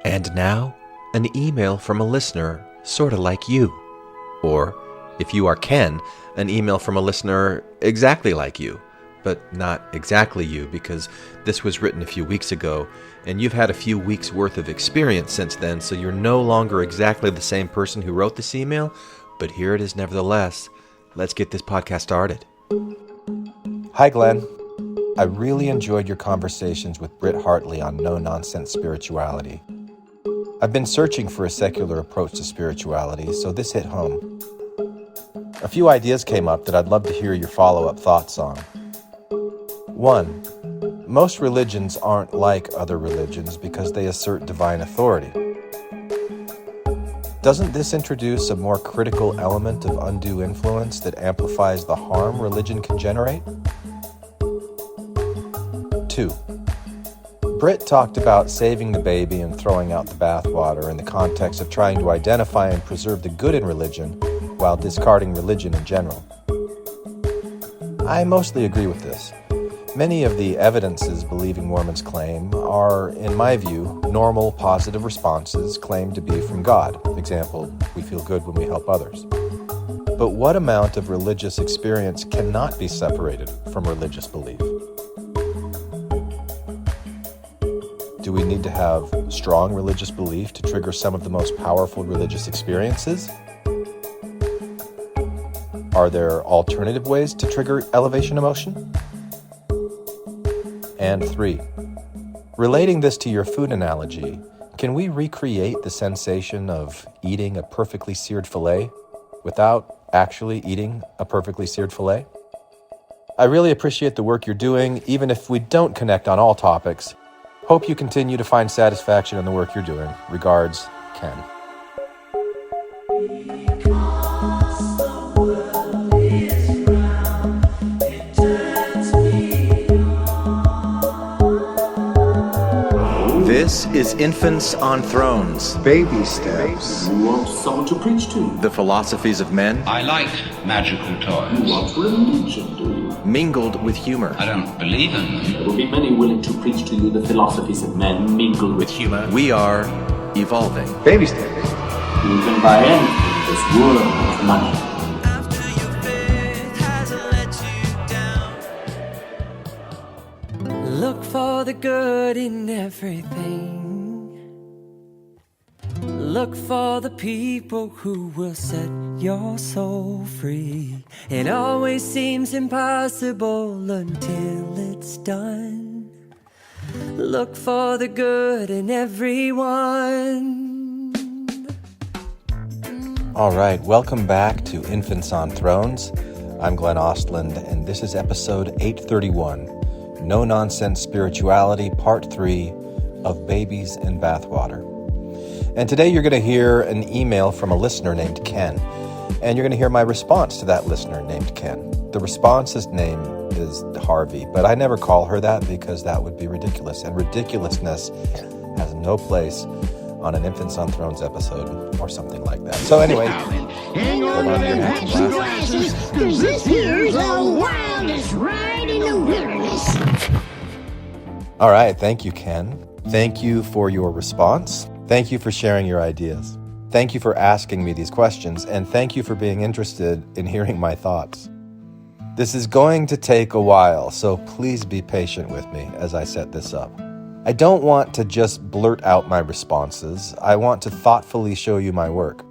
And now, an email from a listener sort of like you. Or, if you are Ken, an email from a listener exactly like you. But not exactly you, because this was written a few weeks ago, and you've had a few weeks' worth of experience since then, so you're no longer exactly the same person who wrote this email, but here it is nevertheless. Let's get this podcast started. Hi, Glenn. I really enjoyed your conversations with Britt Hartley on no-nonsense spirituality. I've been searching for a secular approach to spirituality, so this hit home. A few ideas came up that I'd love to hear your follow-up thoughts on. 1. Most religions aren't like other religions because they assert divine authority. Doesn't this introduce a more critical element of undue influence that amplifies the harm religion can generate? 2. Britt talked about saving the baby and throwing out the bathwater in the context of trying to identify and preserve the good in religion while discarding religion in general. I mostly agree with this. Many of the evidences believing Mormons claim are, in my view, normal positive responses claimed to be from God. Example, we feel good when we help others. But what amount of religious experience cannot be separated from religious belief? Do we need to have strong religious belief to trigger some of the most powerful religious experiences? Are there alternative ways to trigger elevation emotion? And 3, relating this to your food analogy, can we recreate the sensation of eating a perfectly seared filet without actually eating a perfectly seared filet? I really appreciate the work you're doing, even if we don't connect on all topics. Hope you continue to find satisfaction in the work you're doing. Regards, Ken. This is Infants on Thrones, Baby steps. You want someone to preach to? the philosophies of men, I like magical You toys. want religion, do you? mingled with humor. I don't believe in them. There will be many willing to preach to you the philosophies of men mingled with humor. We are evolving. Baby steps. You can buy anything in this world of money. Look for the good in everything. Look for the people who will set your soul free. It always seems impossible until it's done. Look for the good in everyone. All right, welcome back to Infants on Thrones. I'm Glenn Ostland, and this is episode 831. No-Nonsense Spirituality, Part 3 of Babies and Bathwater. And today you're going to hear an email from a listener named Ken, and you're going to hear my response to that listener named Ken. The response's name is Harvey, but I never call her that because that would be ridiculous, and ridiculousness has no place on an Infants on Thrones episode or something like that. So anyway, Hang on to them hats and glasses, cause this here's the wildest ride in the wilderness. all right, thank you, Ken. Thank you for your response. Thank you for sharing your ideas. Thank you for asking me these questions, and thank you for being interested in hearing my thoughts. This is going to take a while, so please be patient with me as I set this up. I don't want to just blurt out my responses. I want to thoughtfully show you my work.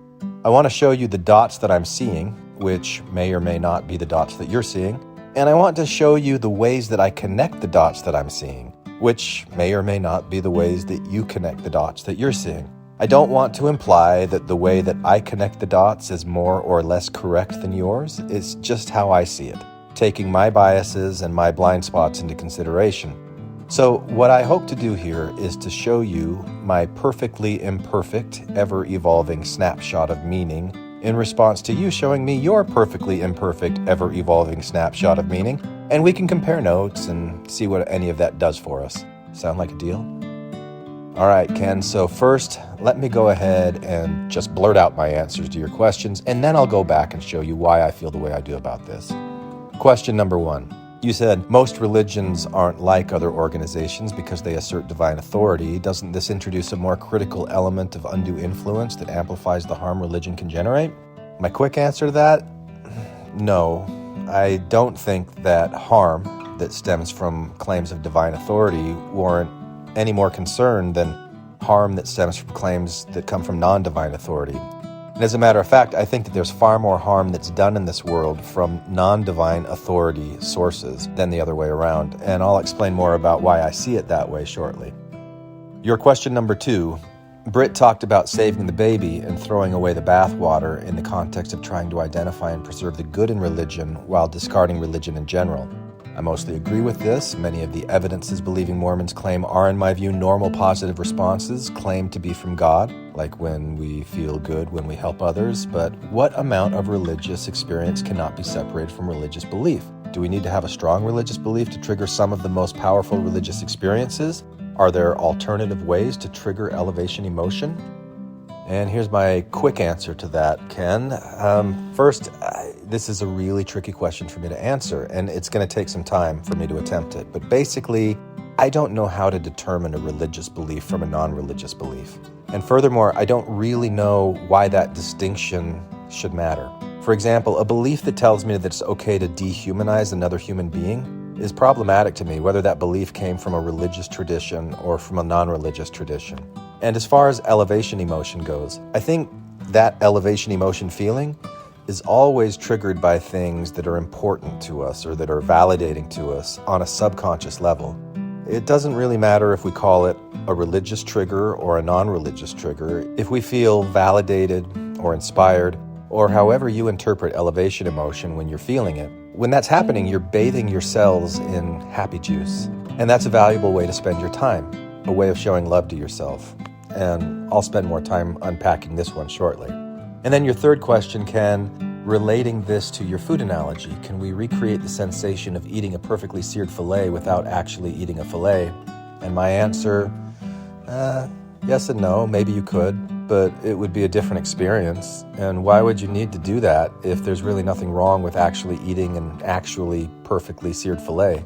I want to show you the dots that I'm seeing, which may or may not be the dots that you're seeing, and I want to show you the ways that I connect the dots that I'm seeing, which may or may not be the ways that you connect the dots that you're seeing. I don't want to imply that the way that I connect the dots is more or less correct than yours. It's just how I see it, taking my biases and my blind spots into consideration. So what I hope to do here is to show you my perfectly imperfect, ever-evolving snapshot of meaning in response to you showing me your perfectly imperfect, ever-evolving snapshot of meaning, and we can compare notes and see what any of that does for us. Sound like a deal? All right, Ken, so first, let me go ahead and just blurt out my answers to your questions, and then I'll go back and show you why I feel the way I do about this. Question number 1. You said most religions aren't like other organizations because they assert divine authority. Doesn't this introduce a more critical element of undue influence that amplifies the harm religion can generate? My quick answer to that? No. I don't think that harm that stems from claims of divine authority warrant any more concern than harm that stems from claims that come from non-divine authority. And as a matter of fact, I think that there's far more harm that's done in this world from non-divine authority sources than the other way around, and I'll explain more about why I see it that way shortly. Your question number 2, Britt talked about saving the baby and throwing away the bathwater in the context of trying to identify and preserve the good in religion while discarding religion in general. I mostly agree with this. Many of the evidences believing Mormons claim are, in my view, normal positive responses claimed to be from God, like when we feel good when we help others. But what amount of religious experience cannot be separated from religious belief? Do we need to have a strong religious belief to trigger some of the most powerful religious experiences? Are there alternative ways to trigger elevation emotion? And here's my quick answer to that, Ken. First, this is a really tricky question for me to answer, and it's going to take some time for me to attempt it. But basically, I don't know how to determine a religious belief from a non-religious belief. And furthermore, I don't really know why that distinction should matter. For example, a belief that tells me that it's okay to dehumanize another human being is problematic to me, whether that belief came from a religious tradition or from a non-religious tradition. And as far as elevation emotion goes, I think that elevation emotion feeling is always triggered by things that are important to us or that are validating to us on a subconscious level. It doesn't really matter if we call it a religious trigger or a non-religious trigger. If we feel validated or inspired, or however you interpret elevation emotion when you're feeling it, when that's happening, you're bathing your cells in happy juice. And that's a valuable way to spend your time, a way of showing love to yourself. And I'll spend more time unpacking this one shortly. And then your third question, Ken, relating this to your food analogy, can we recreate the sensation of eating a perfectly seared filet without actually eating a filet? And my answer, yes and no, maybe you could, but it would be a different experience. And why would you need to do that if there's really nothing wrong with actually eating an actually perfectly seared filet?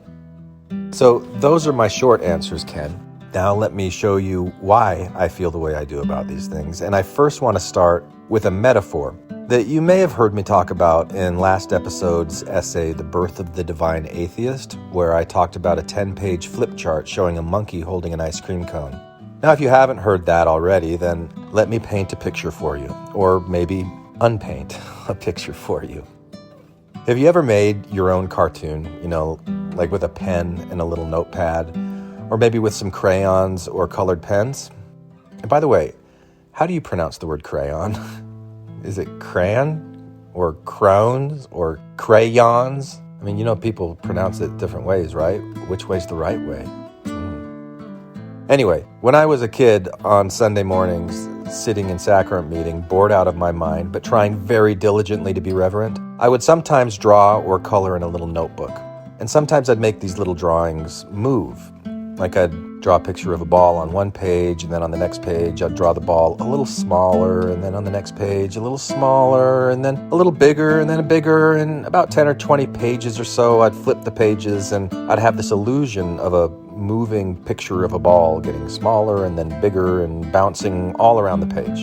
So those are my short answers, Ken. Now let me show you why I feel the way I do about these things. And I first want to start with a metaphor that you may have heard me talk about in last episode's essay, The Birth of the Divine Atheist, where I talked about a 10-page flip chart showing a monkey holding an ice cream cone. Now, if you haven't heard that already, then let me paint a picture for you, or maybe unpaint a picture for you. Have you ever made your own cartoon, like with a pen and a little notepad, or maybe with some crayons or colored pens? And by the way, how do you pronounce the word crayon? Is it crayon or crowns or crayons? I mean, people pronounce it different ways, right? Which way's the right way? Anyway, when I was a kid on Sunday mornings, sitting in sacrament meeting, bored out of my mind, but trying very diligently to be reverent, I would sometimes draw or color in a little notebook. And sometimes I'd make these little drawings move. Like I'd draw a picture of a ball on one page, and then on the next page I'd draw the ball a little smaller, and then on the next page a little smaller, and then a little bigger, and then a bigger, and about 10 or 20 pages or so I'd flip the pages, and I'd have this illusion of a moving picture of a ball getting smaller and then bigger and bouncing all around the page.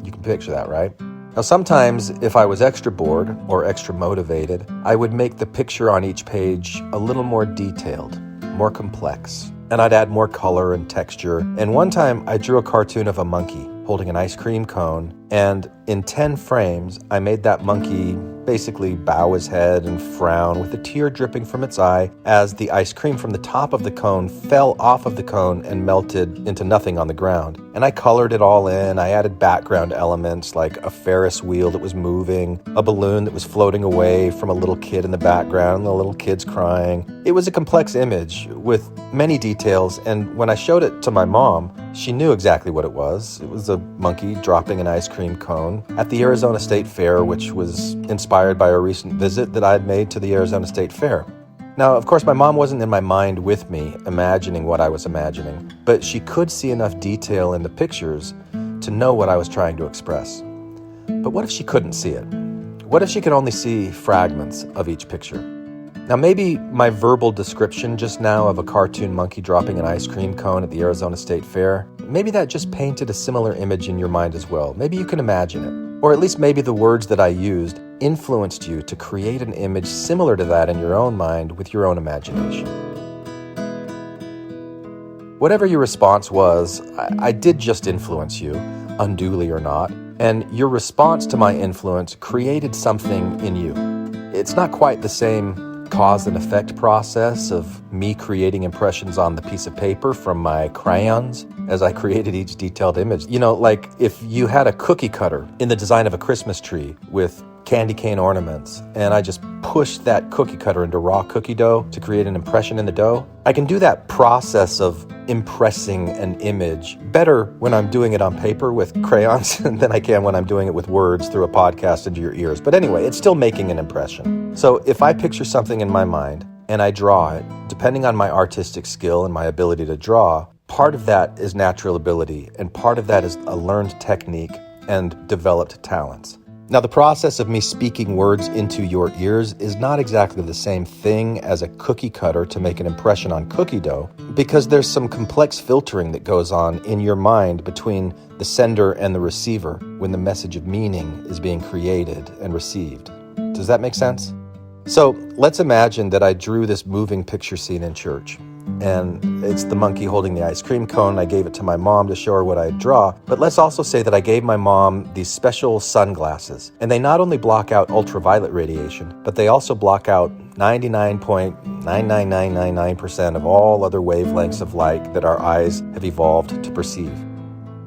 You can picture that, right? Now sometimes, if I was extra bored or extra motivated, I would make the picture on each page a little more detailed, more complex, and I'd add more color and texture. And one time I drew a cartoon of a monkey holding an ice cream cone, and in 10 frames I made that monkey basically bow his head and frown with a tear dripping from its eye as the ice cream from the top of the cone fell off of the cone and melted into nothing on the ground. And I colored it all in. I added background elements like a Ferris wheel that was moving, a balloon that was floating away from a little kid in the background, and the little kid's crying. It was a complex image with many details, and when I showed it to my mom, she knew exactly what it was. It was a monkey dropping an ice cream cone at the Arizona State Fair, which was inspired by a recent visit that I had made to the Arizona State Fair. Now, of course, my mom wasn't in my mind with me, imagining what I was imagining, but she could see enough detail in the pictures to know what I was trying to express. But what if she couldn't see it? What if she could only see fragments of each picture? Now, maybe my verbal description just now of a cartoon monkey dropping an ice cream cone at the Arizona State Fair, maybe that just painted a similar image in your mind as well. Maybe you can imagine it. Or at least maybe the words that I used influenced you to create an image similar to that in your own mind with your own imagination. Whatever your response was, I did just influence you, unduly or not, and your response to my influence created something in you. It's not quite the same cause and effect process of me creating impressions on the piece of paper from my crayons as I created each detailed image. You know, like if you had a cookie cutter in the design of a Christmas tree with candy cane ornaments, and I just pushed that cookie cutter into raw cookie dough to create an impression in the dough, I can do that process of impressing an image better when I'm doing it on paper with crayons than I can when I'm doing it with words through a podcast into your ears. But anyway, it's still making an impression. So if I picture something in my mind and I draw it, depending on my artistic skill and my ability to draw, part of that is natural ability, and part of that is a learned technique and developed talents. Now, the process of me speaking words into your ears is not exactly the same thing as a cookie cutter to make an impression on cookie dough, because there's some complex filtering that goes on in your mind between the sender and the receiver when the message of meaning is being created and received. Does that make sense? So let's imagine that I drew this moving picture scene in church. And it's the monkey holding the ice cream cone. I gave it to my mom to show her what I'd draw. But let's also say that I gave my mom these special sunglasses. And they not only block out ultraviolet radiation, but they also block out 99.99999% of all other wavelengths of light that our eyes have evolved to perceive.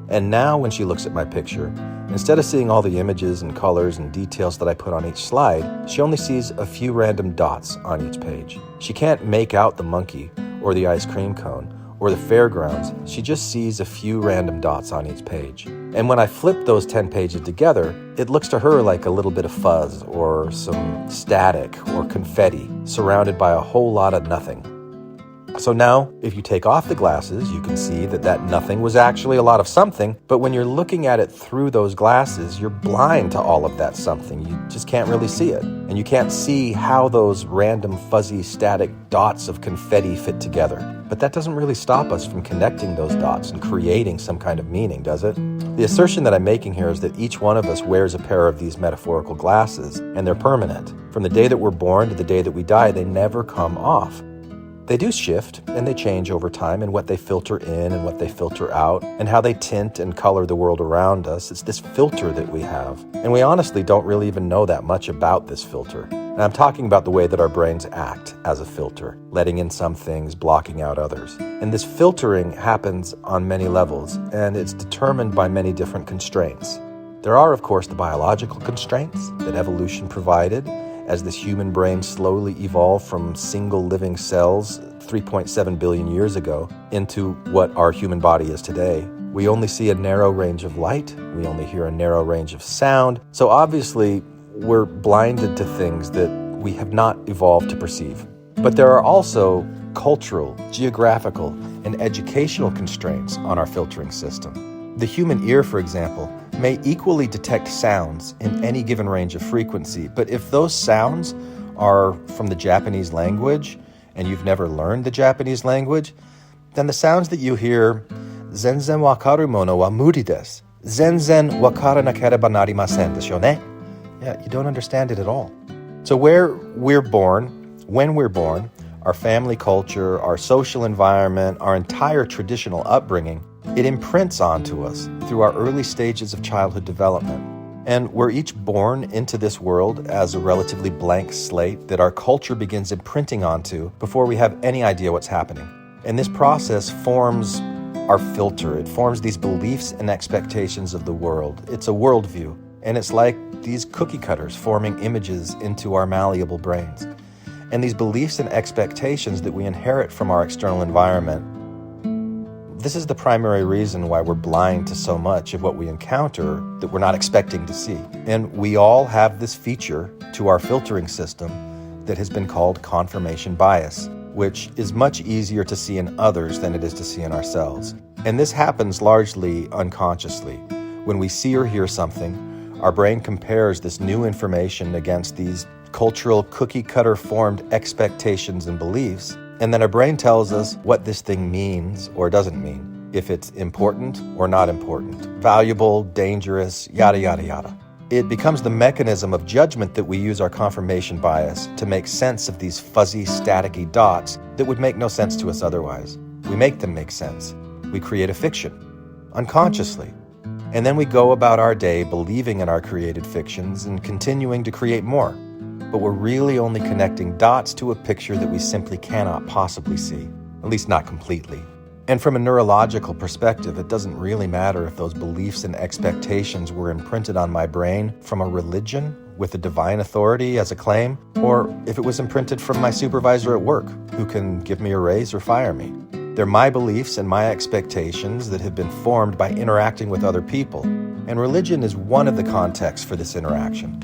And now when she looks at my picture, instead of seeing all the images and colors and details that I put on each slide, she only sees a few random dots on each page. She can't make out the monkey or the ice cream cone or the fairgrounds. She just sees a few random dots on each page. And when I flip those 10 pages together, it looks to her like a little bit of fuzz or some static or confetti surrounded by a whole lot of nothing. So now, if you take off the glasses, you can see that nothing was actually a lot of something, but when you're looking at it through those glasses, you're blind to all of that something. You just can't really see it. And you can't see how those random fuzzy static dots of confetti fit together. But that doesn't really stop us from connecting those dots and creating some kind of meaning, does it? The assertion that I'm making here is that each one of us wears a pair of these metaphorical glasses, and they're permanent. From the day that we're born to the day that we die, they never come off. They do shift, and they change over time in what they filter in and what they filter out, and how they tint and color the world around us. It's this filter that we have, and we honestly don't really even know that much about this filter. And I'm talking about the way that our brains act as a filter, letting in some things, blocking out others. And this filtering happens on many levels, and it's determined by many different constraints. There are, of course, the biological constraints that evolution provided, as this human brain slowly evolved from single living cells 3.7 billion years ago into what our human body is today. We only see a narrow range of light. We only hear a narrow range of sound. So obviously, we're blinded to things that we have not evolved to perceive. But there are also cultural, geographical, and educational constraints on our filtering system. The human ear, for example, may equally detect sounds in any given range of frequency, but if those sounds are from the Japanese language and you've never learned the Japanese language, then the sounds that you hear, zenzen wakaru mono wa muri desu. Zenzen wakaranakereba narimasen desu yo ne. Yeah, you don't understand it at all. So where we're born, when we're born, our family culture, our social environment, our entire traditional upbringing, it imprints onto us through our early stages of childhood development. And we're each born into this world as a relatively blank slate that our culture begins imprinting onto before we have any idea what's happening. And this process forms our filter. It forms these beliefs and expectations of the world. It's a worldview. And it's like these cookie cutters forming images into our malleable brains. And these beliefs and expectations that we inherit from our external environment, this is the primary reason why we're blind to so much of what we encounter that we're not expecting to see. And we all have this feature to our filtering system that has been called confirmation bias, which is much easier to see in others than it is to see in ourselves. And this happens largely unconsciously. When we see or hear something, our brain compares this new information against these cultural cookie-cutter formed expectations and beliefs, and then our brain tells us what this thing means or doesn't mean, if it's important or not important, valuable, dangerous, yada, yada, yada. It becomes the mechanism of judgment that we use our confirmation bias to make sense of these fuzzy, staticky dots that would make no sense to us otherwise. We make them make sense. We create a fiction, unconsciously. And then we go about our day believing in our created fictions and continuing to create more. But we're really only connecting dots to a picture that we simply cannot possibly see, at least not completely. And from a neurological perspective, it doesn't really matter if those beliefs and expectations were imprinted on my brain from a religion with a divine authority as a claim, or if it was imprinted from my supervisor at work, who can give me a raise or fire me. They're my beliefs and my expectations that have been formed by interacting with other people, and religion is one of the contexts for this interaction.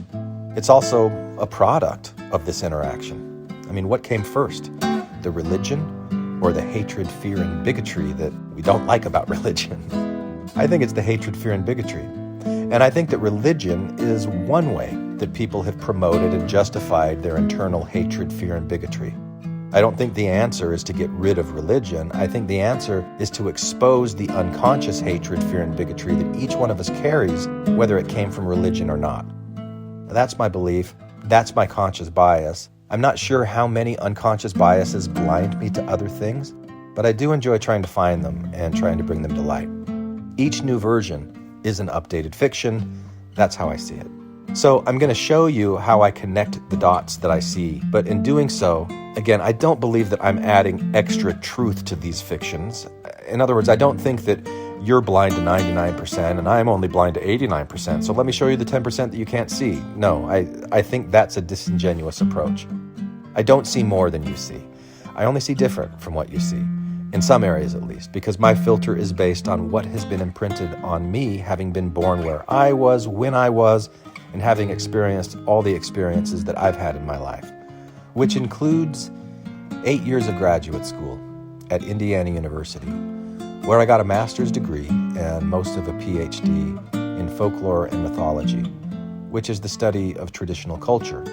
It's also a product of this interaction. I mean, what came first? The religion or the hatred, fear, and bigotry that we don't like about religion? I think it's the hatred, fear, and bigotry. And I think that religion is one way that people have promoted and justified their internal hatred, fear, and bigotry. I don't think the answer is to get rid of religion. I think the answer is to expose the unconscious hatred, fear, and bigotry that each one of us carries, whether it came from religion or not. That's my belief. That's my conscious bias. I'm not sure how many unconscious biases blind me to other things, but I do enjoy trying to find them and trying to bring them to light. Each new version is an updated fiction. That's how I see it. So I'm going to show you how I connect the dots that I see, but in doing so, again, I don't believe that I'm adding extra truth to these fictions. In other words, I don't think that you're blind to 99% and I'm only blind to 89%, so let me show you the 10% that you can't see. No, I think that's a disingenuous approach. I don't see more than you see. I only see different from what you see, in some areas at least, because my filter is based on what has been imprinted on me, having been born where I was, when I was, and having experienced all the experiences that I've had in my life, which includes 8 years of graduate school at Indiana University, where I got a master's degree and most of a PhD in folklore and mythology, which is the study of traditional culture,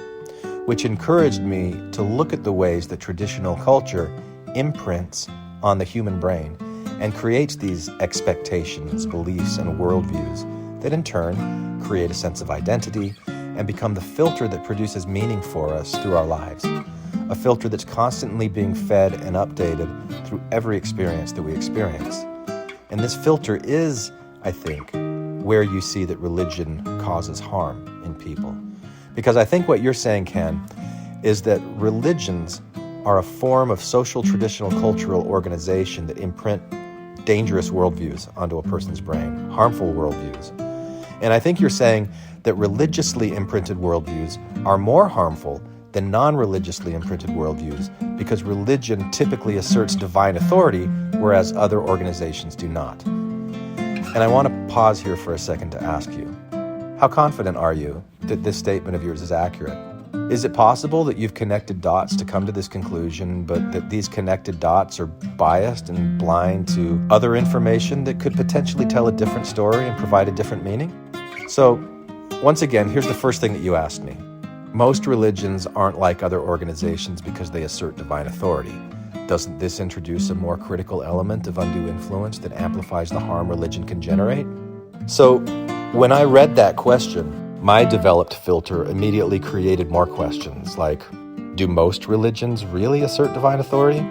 which encouraged me to look at the ways that traditional culture imprints on the human brain and creates these expectations, beliefs, and worldviews that in turn create a sense of identity and become the filter that produces meaning for us through our lives. A filter that's constantly being fed and updated through every experience that we experience. And this filter is, I think, where you see that religion causes harm in people. Because I think what you're saying, Ken, is that religions are a form of social, traditional, cultural organization that imprint dangerous worldviews onto a person's brain, harmful worldviews. And I think you're saying that religiously imprinted worldviews are more harmful than non-religiously imprinted worldviews because religion typically asserts divine authority, whereas other organizations do not. And I want to pause here for a second to ask you, how confident are you that this statement of yours is accurate? Is it possible that you've connected dots to come to this conclusion, but that these connected dots are biased and blind to other information that could potentially tell a different story and provide a different meaning? So, once again, here's the first thing that you asked me. Most religions aren't like other organizations because they assert divine authority. Doesn't this introduce a more critical element of undue influence that amplifies the harm religion can generate? So, when I read that question, my developed filter immediately created more questions like, do most religions really assert divine authority?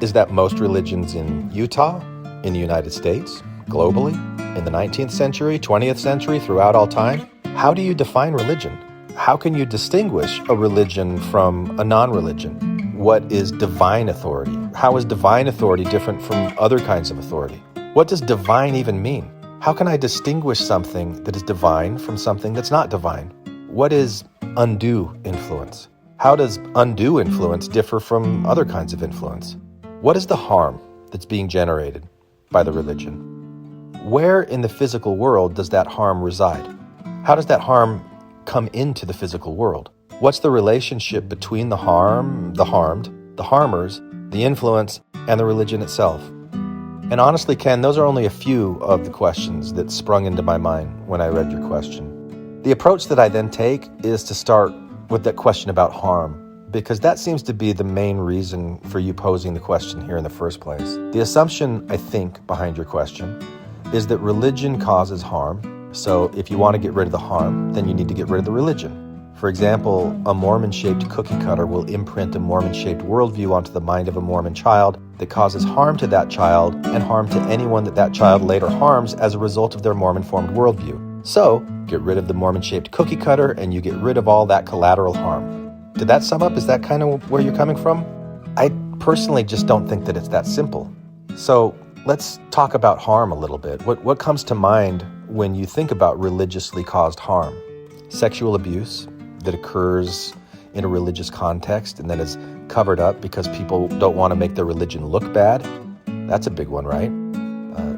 Is that most religions in Utah, in the United States, globally, in the 19th century, 20th century, throughout all time? How do you define religion? How can you distinguish a religion from a non-religion? What is divine authority? How is divine authority different from other kinds of authority? What does divine even mean? How can I distinguish something that is divine from something that's not divine? What is undue influence? How does undue influence differ from other kinds of influence? What is the harm that's being generated by the religion? Where in the physical world does that harm reside? How does that harm come into the physical world? What's the relationship between the harm, the harmed, the harmers, the influence, and the religion itself? And honestly, Ken, those are only a few of the questions that sprung into my mind when I read your question. The approach that I then take is to start with that question about harm, because that seems to be the main reason for you posing the question here in the first place. The assumption, I think, behind your question is that religion causes harm. So if you want to get rid of the harm, then you need to get rid of the religion. For example, a Mormon-shaped cookie cutter will imprint a Mormon-shaped worldview onto the mind of a Mormon child that causes harm to that child and harm to anyone that child later harms as a result of their Mormon-formed worldview. So, get rid of the Mormon-shaped cookie cutter and you get rid of all that collateral harm. Did that sum up? Is that kind of where you're coming from? I personally just don't think that it's that simple. So, let's talk about harm a little bit. What comes to mind when you think about religiously caused harm? Sexual abuse that occurs in a religious context and then is covered up because people don't want to make their religion look bad. That's a big one, right?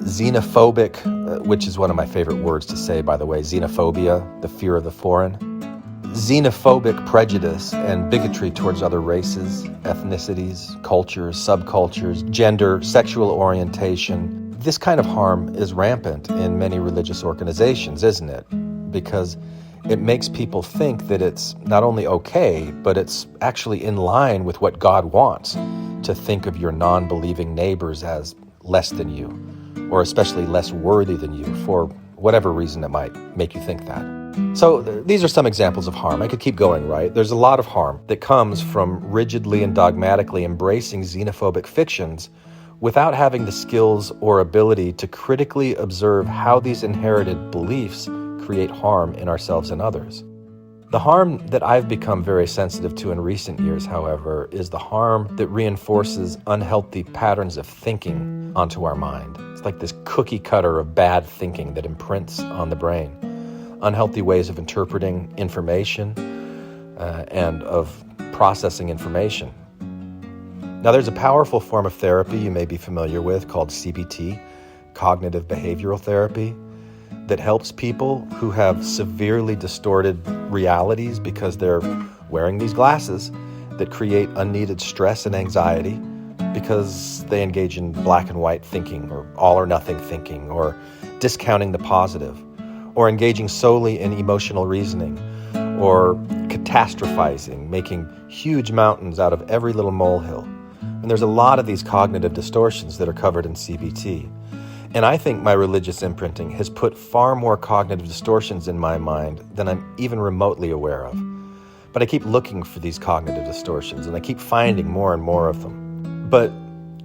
Xenophobic, which is one of my favorite words to say, by the way, xenophobia, the fear of the foreign. Xenophobic prejudice and bigotry towards other races, ethnicities, cultures, subcultures, gender, sexual orientation. This kind of harm is rampant in many religious organizations, isn't it? Because it makes people think that it's not only okay, but it's actually in line with what God wants, to think of your non-believing neighbors as less than you, or especially less worthy than you, for whatever reason it might make you think that. So these are some examples of harm. I could keep going, right? There's a lot of harm that comes from rigidly and dogmatically embracing xenophobic fictions without having the skills or ability to critically observe how these inherited beliefs create harm in ourselves and others. The harm that I've become very sensitive to in recent years, however, is the harm that reinforces unhealthy patterns of thinking onto our mind. It's like this cookie cutter of bad thinking that imprints on the brain. Unhealthy ways of interpreting information and of processing information. Now, there's a powerful form of therapy you may be familiar with called CBT, cognitive behavioral therapy, that helps people who have severely distorted realities because they're wearing these glasses that create unneeded stress and anxiety because they engage in black and white thinking or all or nothing thinking or discounting the positive or engaging solely in emotional reasoning or catastrophizing, making huge mountains out of every little molehill. And there's a lot of these cognitive distortions that are covered in CBT. And I think my religious imprinting has put far more cognitive distortions in my mind than I'm even remotely aware of. But I keep looking for these cognitive distortions, and I keep finding more and more of them. But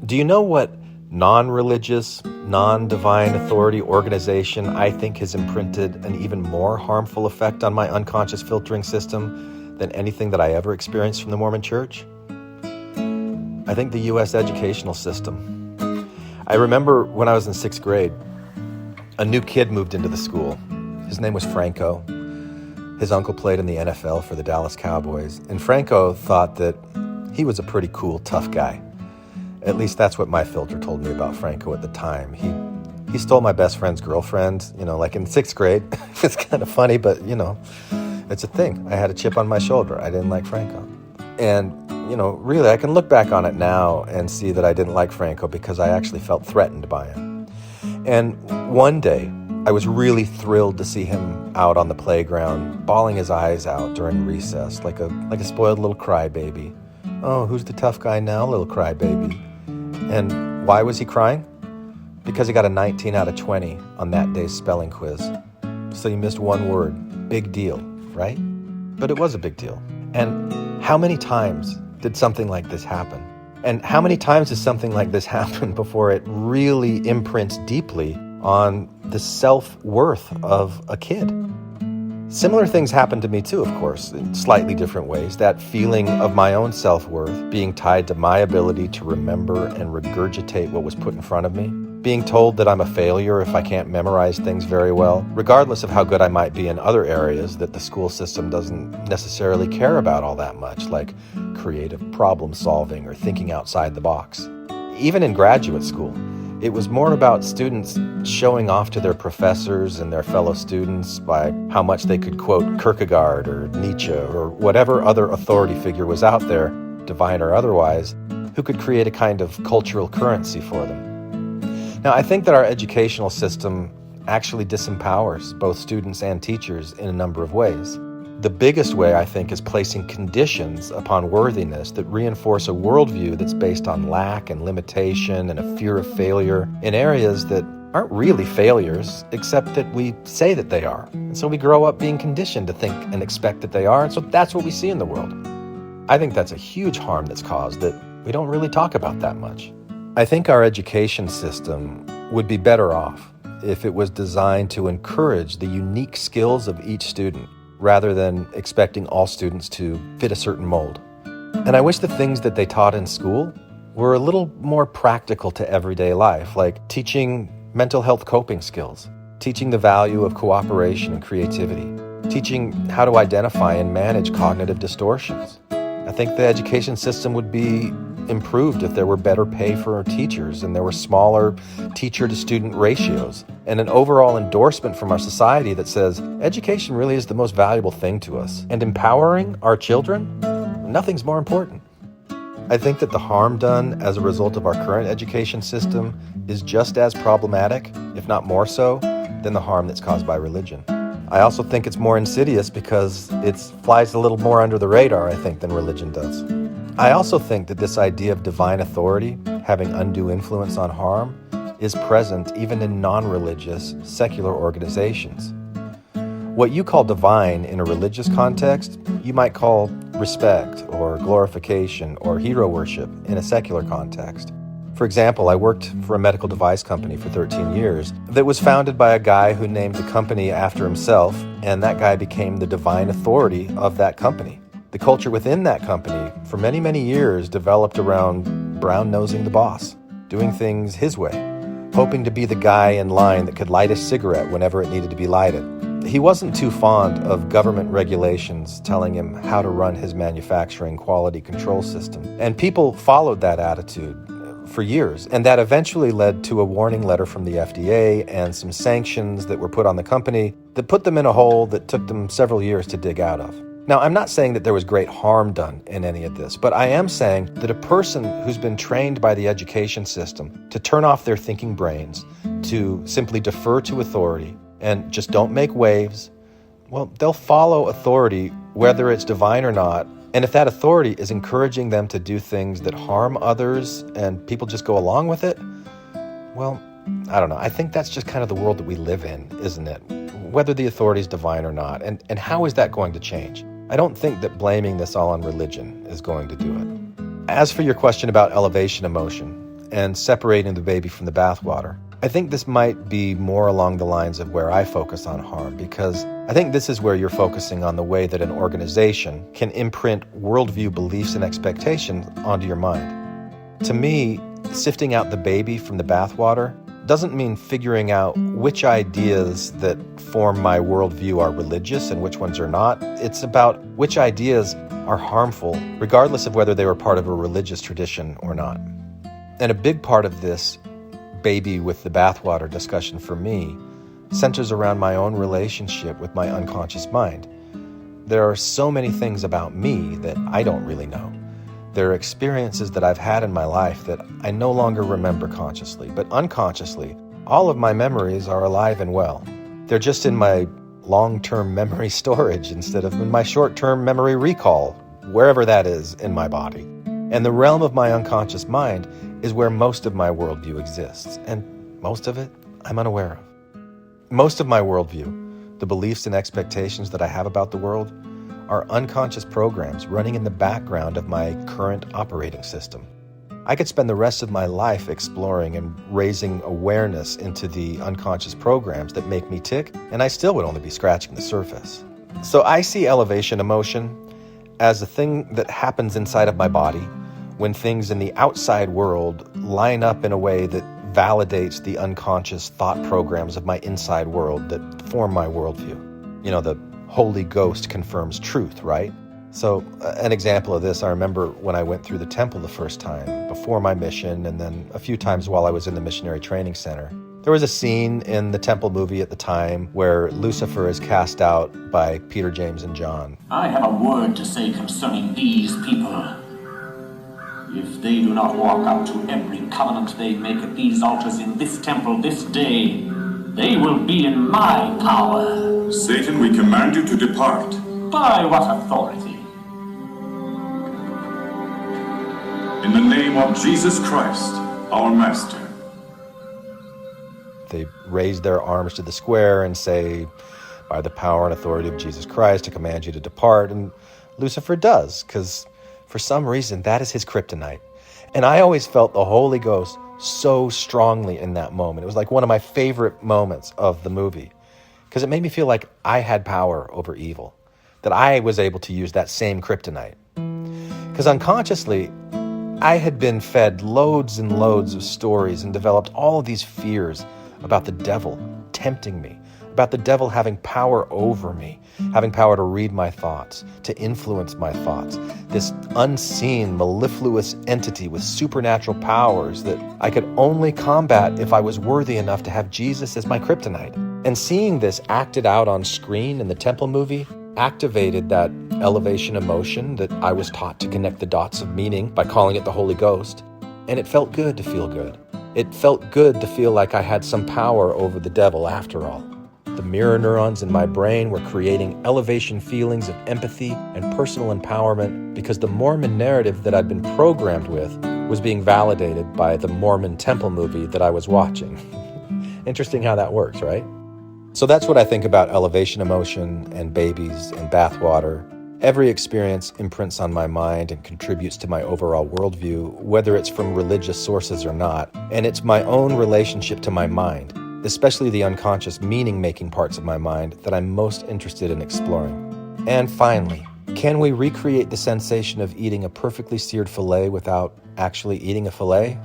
do you know what non-religious, non-divine authority organization I think has imprinted an even more harmful effect on my unconscious filtering system than anything that I ever experienced from the Mormon Church? I think the U.S. educational system. I remember when I was in 6th grade, a new kid moved into the school. His name was Franco. His uncle played in the NFL for the Dallas Cowboys, and Franco thought that he was a pretty cool, tough guy. At least that's what my filter told me about Franco at the time. He stole my best friend's girlfriend, like in 6th grade. It's kind of funny, but, it's a thing. I had a chip on my shoulder. I didn't like Franco. And really, I can look back on it now and see that I didn't like Franco because I actually felt threatened by him. And one day, I was really thrilled to see him out on the playground, bawling his eyes out during recess, like a spoiled little crybaby. Oh, who's the tough guy now, little crybaby? And why was he crying? Because he got a 19 out of 20 on that day's spelling quiz. So you missed one word. Big deal, right? But it was a big deal. And how many times did something like this happen? And how many times does something like this happen before it really imprints deeply on the self-worth of a kid? Similar things happened to me too, of course, in slightly different ways. That feeling of my own self-worth being tied to my ability to remember and regurgitate what was put in front of me. Being told that I'm a failure if I can't memorize things very well, regardless of how good I might be in other areas that the school system doesn't necessarily care about all that much, like creative problem solving or thinking outside the box. Even in graduate school, it was more about students showing off to their professors and their fellow students by how much they could quote Kierkegaard or Nietzsche or whatever other authority figure was out there, divine or otherwise, who could create a kind of cultural currency for them. Now, I think that our educational system actually disempowers both students and teachers in a number of ways. The biggest way, I think, is placing conditions upon worthiness that reinforce a worldview that's based on lack and limitation and a fear of failure in areas that aren't really failures, except that we say that they are. And so we grow up being conditioned to think and expect that they are, and so that's what we see in the world. I think that's a huge harm that's caused that we don't really talk about that much. I think our education system would be better off if it was designed to encourage the unique skills of each student rather than expecting all students to fit a certain mold. And I wish the things that they taught in school were a little more practical to everyday life, like teaching mental health coping skills, teaching the value of cooperation and creativity, teaching how to identify and manage cognitive distortions. I think the education system would be improved if there were better pay for teachers and there were smaller teacher-to-student ratios and an overall endorsement from our society that says education really is the most valuable thing to us. And empowering our children, nothing's more important. I think that the harm done as a result of our current education system is just as problematic, if not more so, than the harm that's caused by religion. I also think it's more insidious because it flies a little more under the radar, I think, than religion does. I also think that this idea of divine authority having undue influence on harm is present even in non-religious, secular organizations. What you call divine in a religious context, you might call respect or glorification or hero worship in a secular context. For example, I worked for a medical device company for 13 years that was founded by a guy who named the company after himself, and that guy became the divine authority of that company. The culture within that company for many, many years developed around brown-nosing the boss, doing things his way, hoping to be the guy in line that could light a cigarette whenever it needed to be lighted. He wasn't too fond of government regulations telling him how to run his manufacturing quality control system, and people followed that attitude for years, and that eventually led to a warning letter from the FDA and some sanctions that were put on the company that put them in a hole that took them several years to dig out of. Now, I'm not saying that there was great harm done in any of this, but I am saying that a person who's been trained by the education system to turn off their thinking brains, to simply defer to authority and just don't make waves, well, they'll follow authority whether it's divine or not. And if that authority is encouraging them to do things that harm others and people just go along with it, well, I don't know. I think that's just kind of the world that we live in, isn't it? Whether the authority is divine or not. And how is that going to change? I don't think that blaming this all on religion is going to do it. As for your question about elevation emotion and separating the baby from the bathwater, I think this might be more along the lines of where I focus on harm, because I think this is where you're focusing on the way that an organization can imprint worldview beliefs and expectations onto your mind. To me, sifting out the baby from the bathwater doesn't mean figuring out which ideas that form my worldview are religious and which ones are not. It's about which ideas are harmful, regardless of whether they were part of a religious tradition or not. And a big part of this baby with the bathwater discussion for me centers around my own relationship with my unconscious mind. There are so many things about me that I don't really know. There are experiences that I've had in my life that I no longer remember consciously, but unconsciously, all of my memories are alive and well. They're just in my long-term memory storage instead of in my short-term memory recall, wherever that is in my body. And the realm of my unconscious mind is where most of my worldview exists, and most of it I'm unaware of. Most of my worldview, the beliefs and expectations that I have about the world, are unconscious programs running in the background of my current operating system. I could spend the rest of my life exploring and raising awareness into the unconscious programs that make me tick, and I still would only be scratching the surface. So I see elevation emotion as a thing that happens inside of my body when things in the outside world line up in a way that validates the unconscious thought programs of my inside world that form my worldview. You know, the Holy Ghost confirms truth, right? So an example of this, I remember when I went through the temple the first time, before my mission, and then a few times while I was in the missionary training center. There was a scene in the temple movie at the time where Lucifer is cast out by Peter, James, and John. I have a word to say concerning these people. If they do not walk up to every covenant they make at these altars in this temple this day, they will be in my power. Satan, we command you to depart. By what authority? In the name of Jesus Christ, our Master. They raise their arms to the square and say, by the power and authority of Jesus Christ, to command you to depart. And Lucifer does, because for some reason, that is his kryptonite. And I always felt the Holy Ghost so strongly in that moment. It was like one of my favorite moments of the movie, because it made me feel like I had power over evil, that I was able to use that same kryptonite. Because unconsciously, I had been fed loads and loads of stories and developed all of these fears about the devil tempting me, about the devil having power over me, having power to read my thoughts, to influence my thoughts, this unseen, mellifluous entity with supernatural powers that I could only combat if I was worthy enough to have Jesus as my kryptonite. And seeing this acted out on screen in the Temple movie activated that elevation emotion that I was taught to connect the dots of meaning by calling it the Holy Ghost. And it felt good to feel good. It felt good to feel like I had some power over the devil after all. The mirror neurons in my brain were creating elevation feelings of empathy and personal empowerment because the Mormon narrative that I'd been programmed with was being validated by the Mormon Temple movie that I was watching. Interesting how that works, right? So that's what I think about elevation emotion and babies and bathwater. Every experience imprints on my mind and contributes to my overall worldview, whether it's from religious sources or not. And it's my own relationship to my mind, especially the unconscious meaning-making parts of my mind that I'm most interested in exploring. And finally, can we recreate the sensation of eating a perfectly seared filet without actually eating a filet?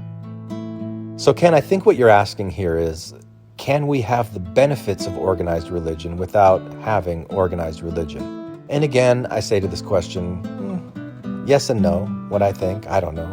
So Ken, I think what you're asking here is, can we have the benefits of organized religion without having organized religion? And again, I say to this question, yes and no. What I think, I don't know.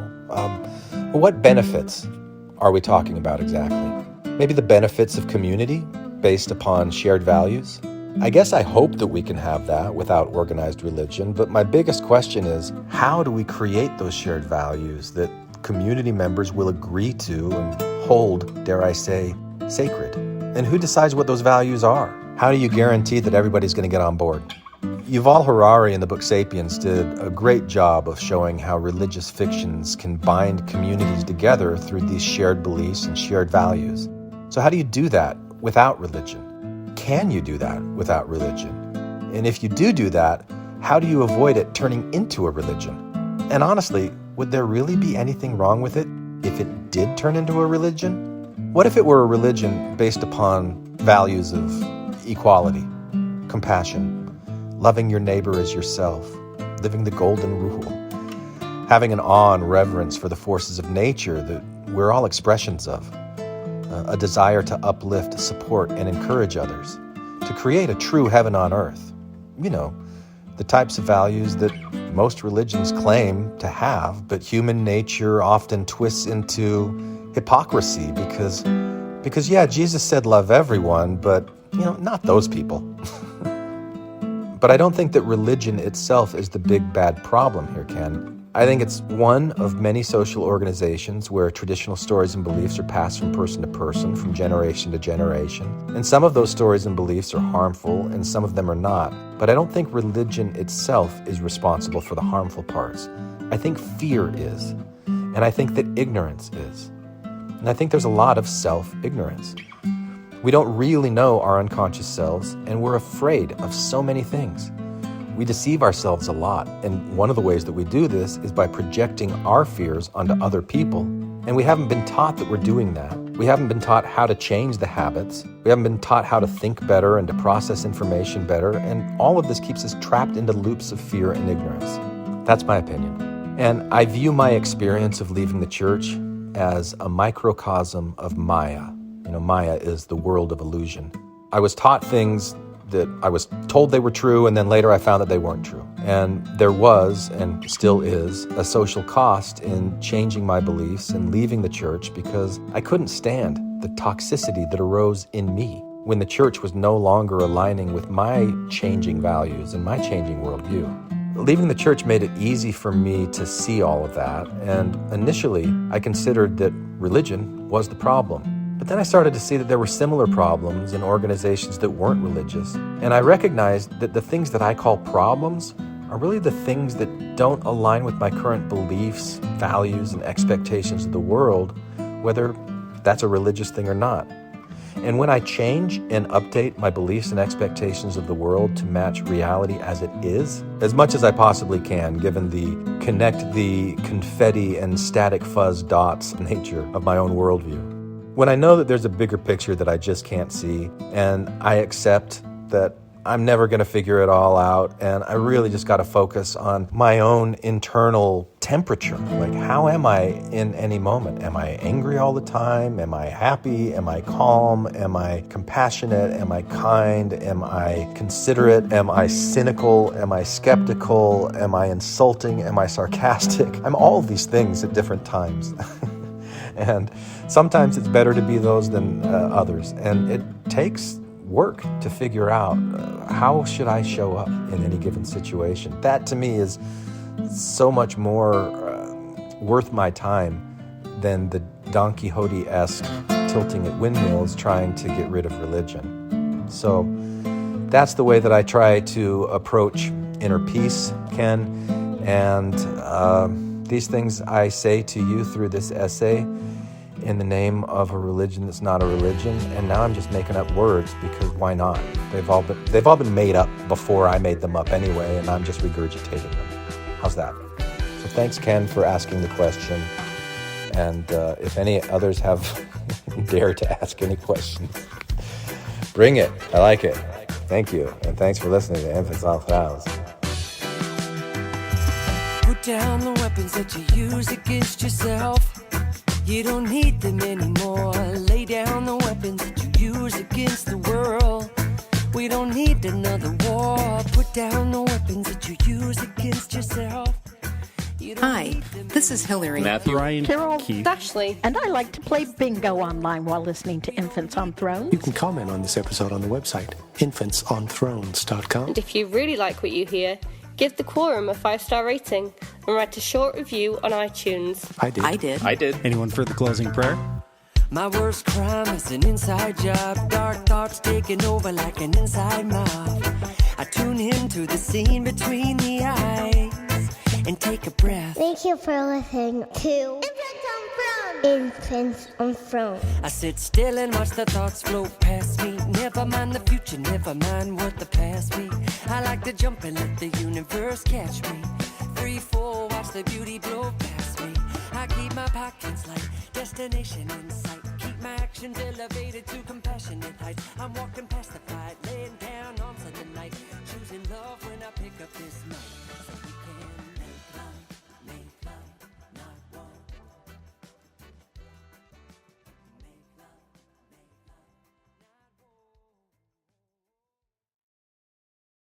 What benefits are we talking about exactly? Maybe the benefits of community based upon shared values? I guess I hope that we can have that without organized religion, but my biggest question is, how do we create those shared values that community members will agree to and hold, dare I say, sacred? And who decides what those values are? How do you guarantee that everybody's going to get on board? Yuval Harari in the book Sapiens did a great job of showing how religious fictions can bind communities together through these shared beliefs and shared values. So how do you do that without religion? Can you do that without religion? And if you do that, how do you avoid it turning into a religion? And honestly, would there really be anything wrong with it if it did turn into a religion? What if it were a religion based upon values of equality, compassion, loving your neighbor as yourself, living the golden rule, having an awe and reverence for the forces of nature that we're all expressions of, a desire to uplift, support, and encourage others, to create a true heaven on earth. You know, the types of values that most religions claim to have, but human nature often twists into hypocrisy because yeah, Jesus said love everyone, but, not those people. But I don't think that religion itself is the big bad problem here, Ken. I think it's one of many social organizations where traditional stories and beliefs are passed from person to person, from generation to generation. And some of those stories and beliefs are harmful, and some of them are not. But I don't think religion itself is responsible for the harmful parts. I think fear is. And I think that ignorance is. And I think there's a lot of self-ignorance. We don't really know our unconscious selves, and we're afraid of so many things. We deceive ourselves a lot, and one of the ways that we do this is by projecting our fears onto other people. And we haven't been taught that we're doing that. We haven't been taught how to change the habits. We haven't been taught how to think better and to process information better, and all of this keeps us trapped into loops of fear and ignorance. That's my opinion. And I view my experience of leaving the church as a microcosm of Maya. Maya is the world of illusion. I was taught things that I was told they were true, and then later I found that they weren't true. And there was, and still is, a social cost in changing my beliefs and leaving the church because I couldn't stand the toxicity that arose in me when the church was no longer aligning with my changing values and my changing worldview. Leaving the church made it easy for me to see all of that, and initially I considered that religion was the problem. But then I started to see that there were similar problems in organizations that weren't religious. And I recognized that the things that I call problems are really the things that don't align with my current beliefs, values, and expectations of the world, whether that's a religious thing or not. And when I change and update my beliefs and expectations of the world to match reality as it is, as much as I possibly can, given the connect the confetti and static fuzz dots nature of my own worldview. When I know that there's a bigger picture that I just can't see, and I accept that I'm never going to figure it all out, and I really just got to focus on my own internal temperature. Like, how am I in any moment? Am I angry all the time? Am I happy? Am I calm? Am I compassionate? Am I kind? Am I considerate? Am I cynical? Am I skeptical? Am I insulting? Am I sarcastic? I'm all of these things at different times. And sometimes it's better to be those than others. And it takes work to figure out how should I show up in any given situation. That to me is so much more worth my time than the Don Quixote-esque tilting at windmills trying to get rid of religion. So that's the way that I try to approach inner peace, Ken. And these things I say to you through this essay in the name of a religion that's not a religion, and now I'm just making up words because why not? They've all been made up before I made them up anyway, and I'm just regurgitating them. How's that? So thanks, Ken, for asking the question. And if any others have dared to ask any questions, bring it. I like it. Thank you, and thanks for listening to Infants Off House. Put down the weapons that you use against yourself. You don't need them anymore. Lay down the weapons that you use against the world. We don't need another war. Put down the weapons that you use against yourself. Hi, this is Hillary. Matthew, Ryan, Carol, Keith, Ashley, and I like to play bingo online while listening to Infants on Thrones. You can comment on this episode on the website, infantsonthrones.com. And if you really like what you hear, give the Quorum a 5-star rating and write a short review on iTunes. I did. Anyone for the closing prayer? My worst crime is an inside job. Dark thoughts taking over like an inside mob. I tune into the scene between the eyes and take a breath. Thank you for listening to Infants on Throne. I sit still and watch the thoughts float past me. Never mind the future, never mind what the past be. I like to jump and let the universe catch me. Free fall, watch the beauty blow past me. I keep my pockets light, destination in sight. Keep my actions elevated to compassionate heights. I'm walking past the fight, laying down on Sunday night. Choosing love when I pick up this night.